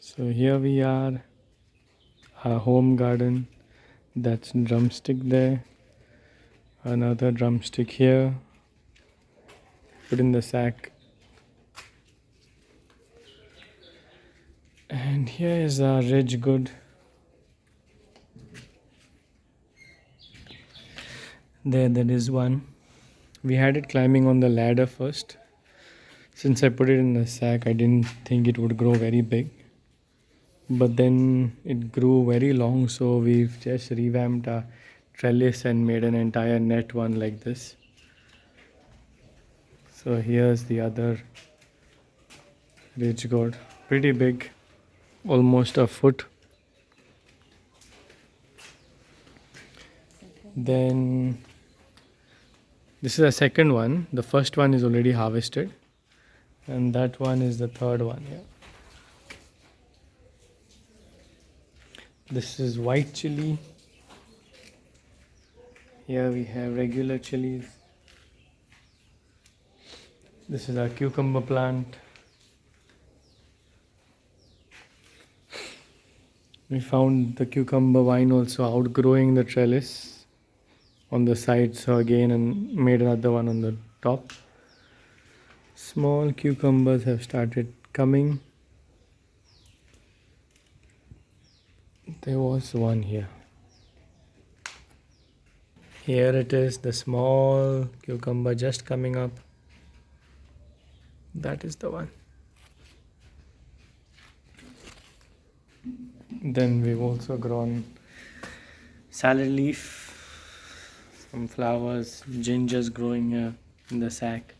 So here we are, our home garden. That's drumstick there. Another drumstick here. Put in the sack. And here is our ridge good. There is one. We had it climbing on the ladder first. Since I put it in the sack, I didn't think it would grow very big. But then it grew very long, so we've just revamped our trellis and made an entire net one like this. So here's the other ridge gourd, pretty big, almost a foot. Then this is a second one. The first one is already harvested, and that one is the third one here. This is white chili. Here we have regular chilies. This is our cucumber plant. We found the cucumber vine also outgrowing the trellis on the side, so again and made another one on the top. Small cucumbers have started coming. There was one here. Here it is, the small cucumber just coming up. That is the one. Then we've also grown salad leaf, some flowers, gingers growing here in the sack.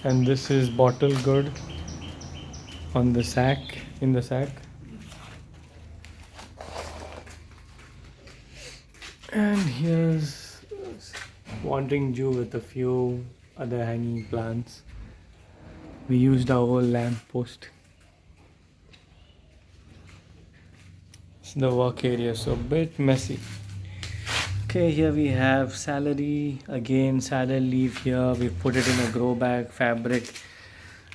And this is bottle gourd on the sack, in the sack. And here's wandering Jew with a few other hanging plants. We used our old lamp post. It's the work area, so a bit messy. Okay, here we have celery, again salad leaf here. We put it in a grow bag fabric.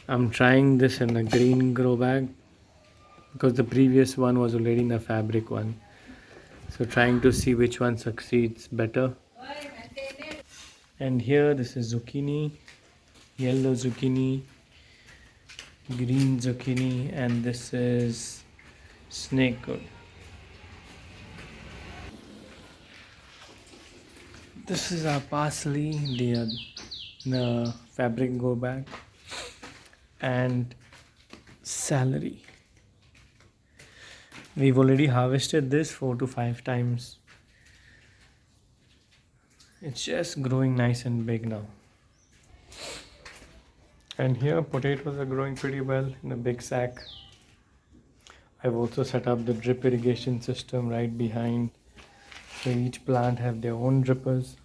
I'm trying this in a green grow bag because the previous one was already in a fabric one. So trying to see which one succeeds better. And here this is zucchini, yellow zucchini, green zucchini, and this is snake gourd. This is our parsley, the fabric go bag, and celery. We've already harvested this 4 to 5 times. It's just growing nice and big now. And here potatoes are growing pretty well in a big sack. I've also set up the drip irrigation system right behind. So each plant have their own drippers.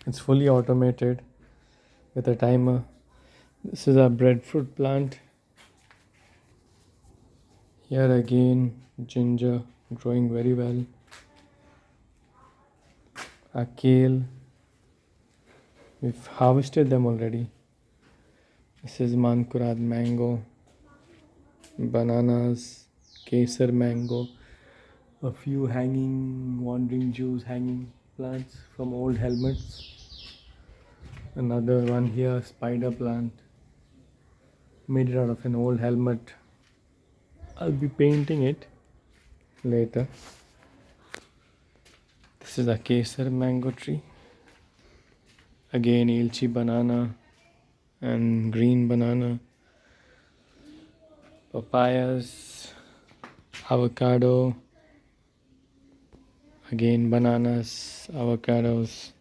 It's fully automated with a timer. This is our breadfruit plant. Here again, ginger growing very well. A kale. We've harvested them already. This is mankurad mango. Bananas, kesar mango. A few hanging, wandering Jews hanging plants from old helmets. Another one here, spider plant. Made it out of an old helmet. I'll be painting it later. This is a kesar mango tree. Again, ilchi banana and green banana. Papayas, avocado. Again, bananas, avocados.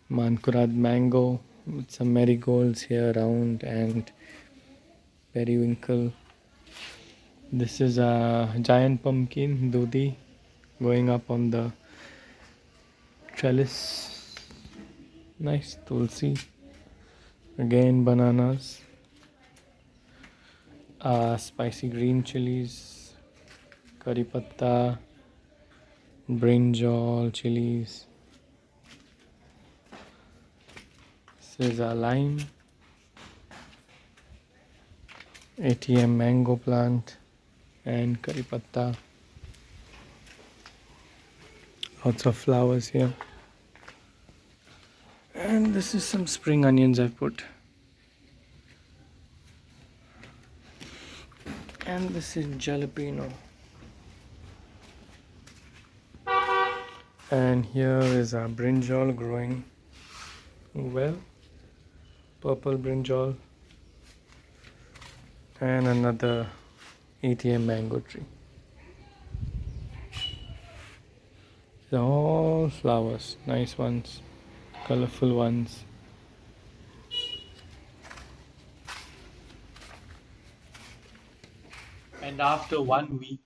Mankurad mango with some marigolds here around and periwinkle. This is a giant pumpkin, dudi, going up on the trellis. Nice tulsi. Again, bananas. Spicy green chilies, curry patta, brinjal chilies. This is a lime. ATM mango plant and curry patta. Lots of flowers here. And this is some spring onions I put. And this is jalapeno. And here is our brinjal growing well. Purple brinjal. And another ATM mango tree. They're all flowers, nice ones, colorful ones. And after 1 week,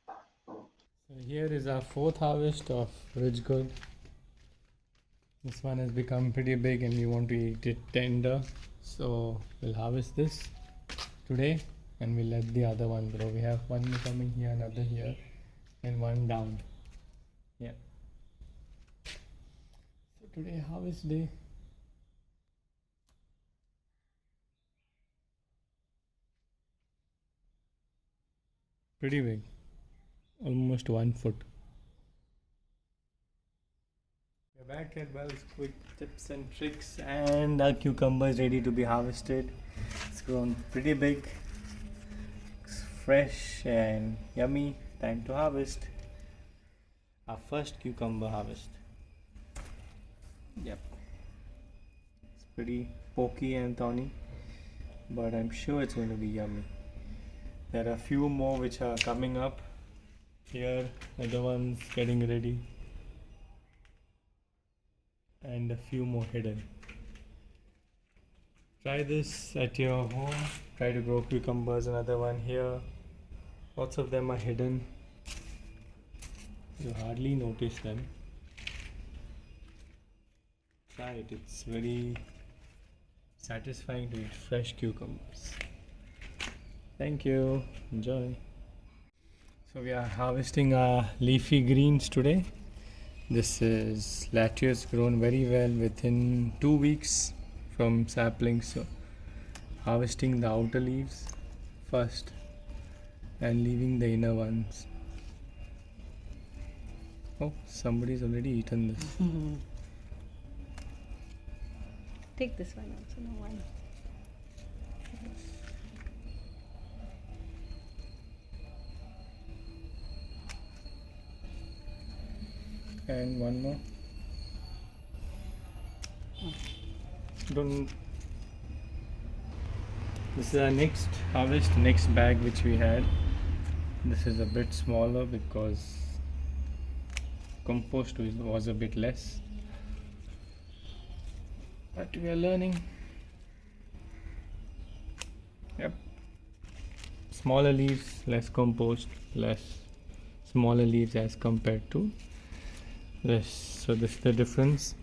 so here is our fourth harvest of ridge gourd. This one has become pretty big and we want to eat it tender. So we'll harvest this today and we'll let the other one grow. We have one coming here, another here, and one down. Yeah. So today harvest day. Pretty big. Almost 1 foot. We're back at Wells Quick Tips and Tricks, and our cucumber is ready to be harvested. It's grown pretty big. It's fresh and yummy. Time to harvest. Our first cucumber harvest. Yep. It's pretty pokey and thorny, but I'm sure it's going to be yummy. There are a few more which are coming up. Here, other ones getting ready. And a few more hidden. Try this at your home. Try to grow cucumbers. Another one here. Lots of them are hidden. You hardly notice them. Try it. It's very satisfying to eat fresh cucumbers. Thank you. Enjoy. So we are harvesting our leafy greens today. This is lettuce grown very well within 2 weeks from saplings. So harvesting the outer leaves first and leaving the inner ones. Oh, somebody's already eaten this. Take this one also, no one. And one more. Don't. This is our next harvest, next bag which we had. This is a bit smaller because compost was a bit less. But we are learning. Yep. Smaller leaves, less compost, less smaller leaves as compared to this. So this is the difference.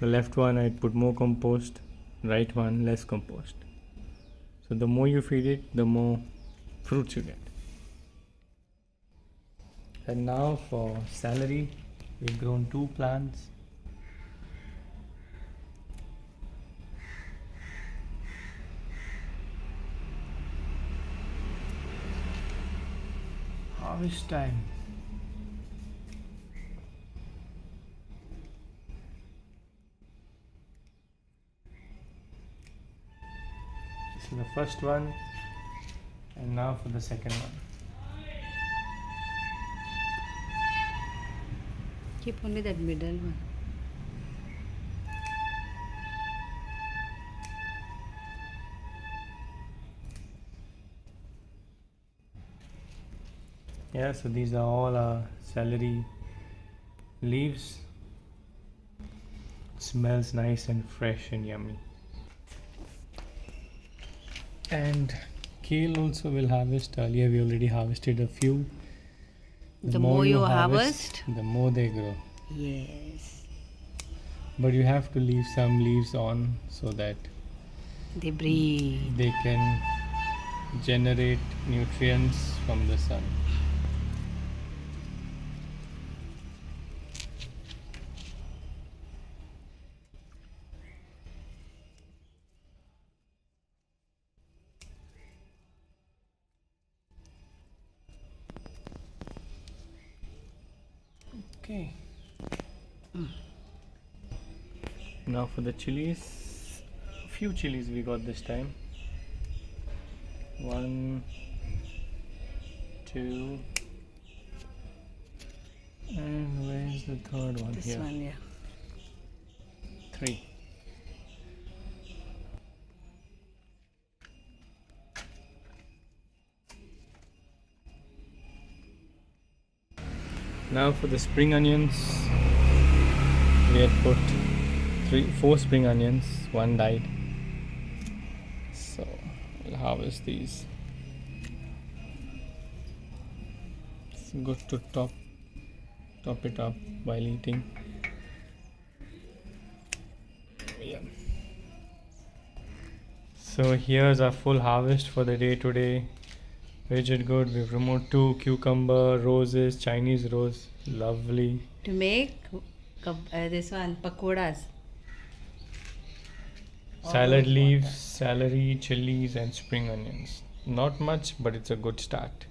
The left one I put more compost, right one less compost. So the more you feed it, the more fruits you get. And now for celery, we've grown 2 plants. Harvest time. This is the first one, and now for the second one. Keep only that middle one. Yeah, so these are all our celery leaves. It smells nice and fresh and yummy. And kale also will harvest. Earlier we already harvested a few. The more you harvest, the more they grow. yes, But you have to leave some leaves on so that they breathe. they can generate nutrients from the sun. Okay. Now for the chilies. A few chilies we got this time. 1, 2, and where's the third one? This Here. one, yeah. 3. Now for the spring onions, we had put 4 spring onions, 1 died. So we'll harvest these. It's good to top it up while eating. Yeah. So here's our full harvest for the day today. Rigid good. We've removed 2 cucumber, roses, Chinese rose. Lovely. To make this one, pakoras. Salad All leaves, water. celery, chilies, and spring onions. Not much, but it's a good start.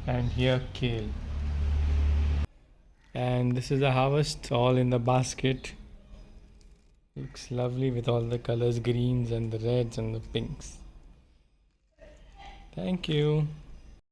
And here, kale. And this is the harvest, all in the basket. Looks lovely with all the colors, greens and the reds and the pinks. Thank you.